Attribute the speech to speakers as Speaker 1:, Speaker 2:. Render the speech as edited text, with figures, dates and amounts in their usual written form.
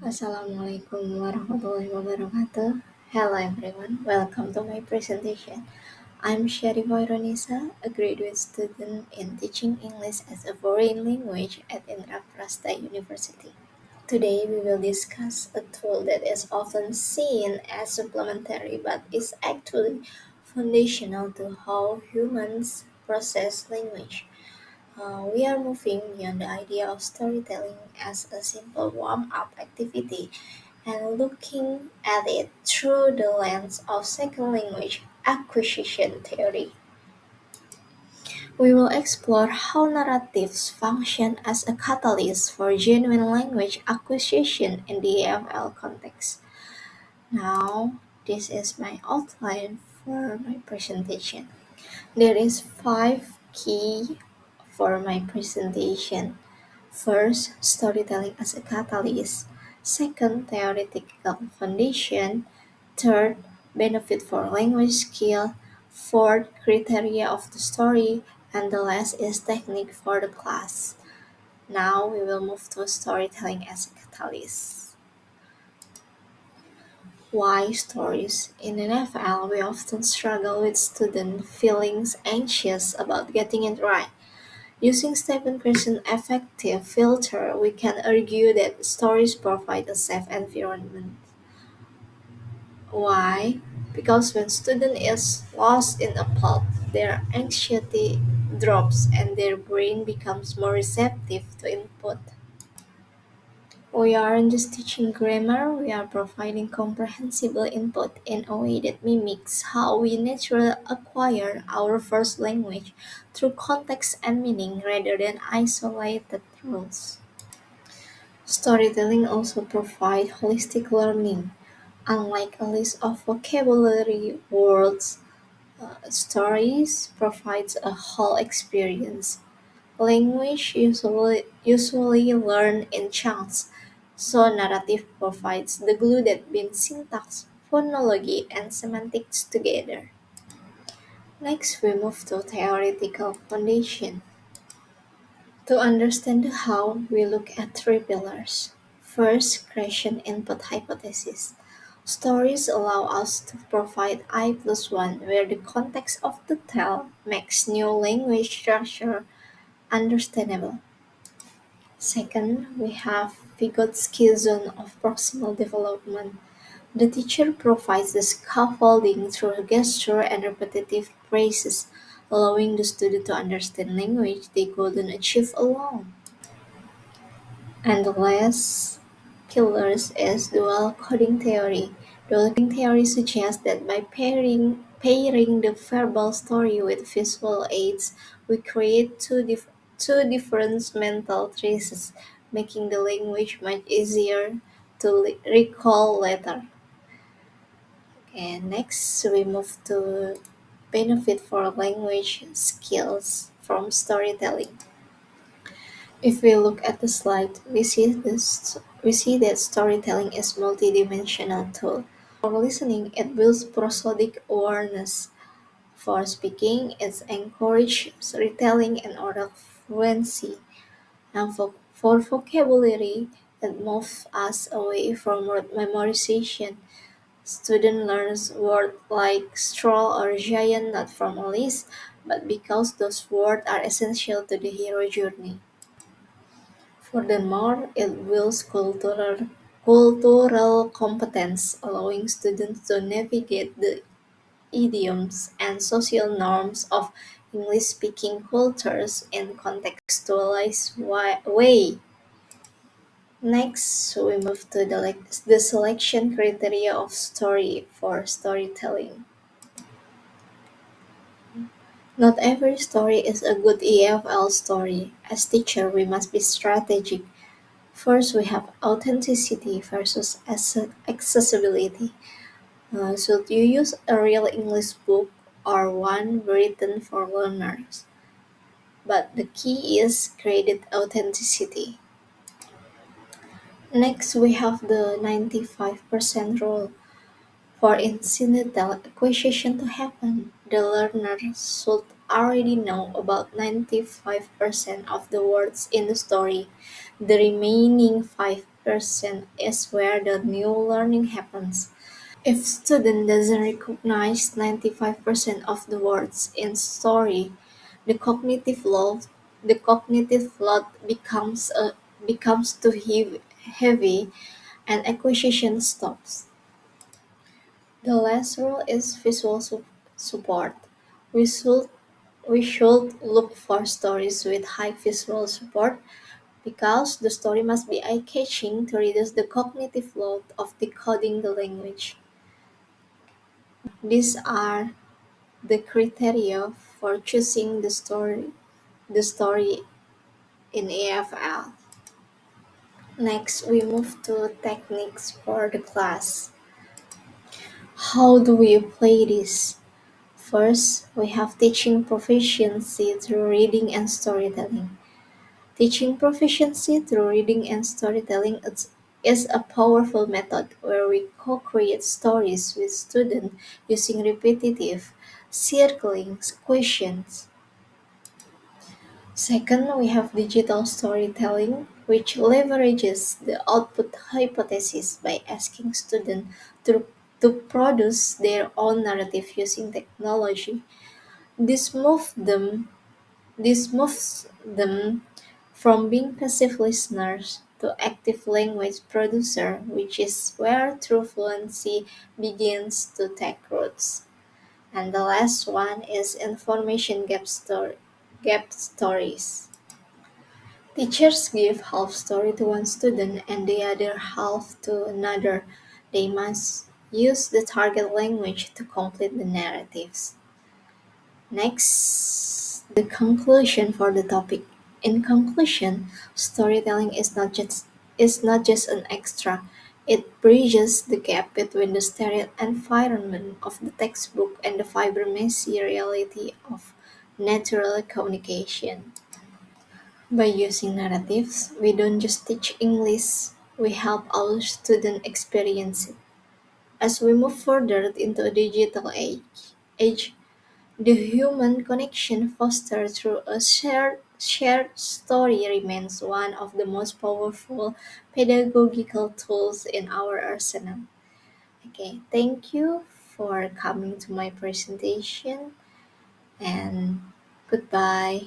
Speaker 1: Assalamualaikum warahmatullahi wabarakatuh. Hello everyone, welcome to my presentation. I'm Sharifah Ironisa, a graduate student in teaching English as a foreign language at Indraprastha University. Today we will discuss a tool that is often seen as supplementary but is actually foundational to how humans process language. We are moving beyond the idea of storytelling as a simple warm-up activity and looking at it through the lens of second language acquisition theory. We will explore how narratives function as a catalyst for genuine language acquisition in the AFL context. Now, this is my outline for my presentation. There is five key for my presentation. First, storytelling as a catalyst. Second, theoretical foundation. Third, benefit for language skill. Fourth, criteria of the story. And the last is technique for the class. Now we will move to storytelling as a catalyst. Why stories? In NFL, we often struggle with students feeling anxious about getting it right. Using Stephen Krashen effective filter, we can argue that stories provide a safe environment. Why? Because when student is lost in a plot, their anxiety drops and their brain becomes more receptive to input. We aren't just teaching grammar, we are providing comprehensible input in a way that mimics how we naturally acquire our first language through context and meaning rather than isolated rules. Storytelling also provides holistic learning. Unlike a list of vocabulary words, stories provides a whole experience. Language usually learned in chunks, so narrative provides the glue that binds syntax, phonology, and semantics together. Next, we move to theoretical foundation. To understand the how, we look at three pillars. First, Krashen input hypothesis. Stories allow us to provide I plus one where the context of the tale makes new language structure understandable. Second, we have Vygotsky zone of proximal development. The teacher provides the scaffolding through gesture and repetitive phrases, allowing the student to understand language they couldn't achieve alone. And the last pillars is dual coding theory. Dual coding theory suggests that by pairing the verbal story with visual aids, we create two different mental traces, making the language much easier to recall later. And next, we move to benefit for language skills from storytelling. If we look at the slide, we see that storytelling is multidimensional tool. For listening, it builds prosodic awareness. For speaking, it encourages retelling and oral fluency. And for vocabulary, it moves us away from word memorization. Student learns words like stroll or giant not from a list, but because those words are essential to the hero journey. Furthermore, it builds cultural competence, allowing students to navigate the idioms and social norms of English-speaking cultures in contextualized way. Next, we move to the selection criteria of story for storytelling. Not every story is a good EFL story. As teacher, we must be strategic. First, we have authenticity versus accessibility. Should you use a real English book or one written for learners? But the key is graded authenticity. Next, we have the 95% rule. For incidental acquisition to happen, the learner should already know about 95% of the words in the story. The remaining 95% is where the new learning happens. If student doesn't recognize 95% of the words in story, the cognitive load becomes too heavy and acquisition stops. The last rule is visual support. We should we should look for stories with high visual support because the story must be eye-catching to reduce the cognitive load of decoding the language. These are the criteria for choosing the story in AFL. Next, we move to techniques for the class. How do we play this? First, we have teaching proficiency through reading and storytelling. Teaching proficiency through reading and storytelling is a powerful method where we co-create stories with students using repetitive, circling questions. Second, we have digital storytelling, which leverages the output hypothesis by asking students to produce their own narrative using technology. This moves them this moves them from being passive listeners to active language producer, which is where true fluency begins to take roots. And the last one is information gap stories. Teachers give half story to one student and the other half to another. They must use the target language to complete the narratives. Next, the conclusion for the topic. In conclusion, storytelling is not just an extra. It bridges the gap between the sterile environment of the textbook and the fiber-messy reality of natural communication. By using narratives, we don't just teach English, we help our students experience it. As we move further into a digital age, the human connection fostered through a shared story remains one of the most powerful pedagogical tools in our arsenal. Okay, thank you for coming to my presentation and goodbye.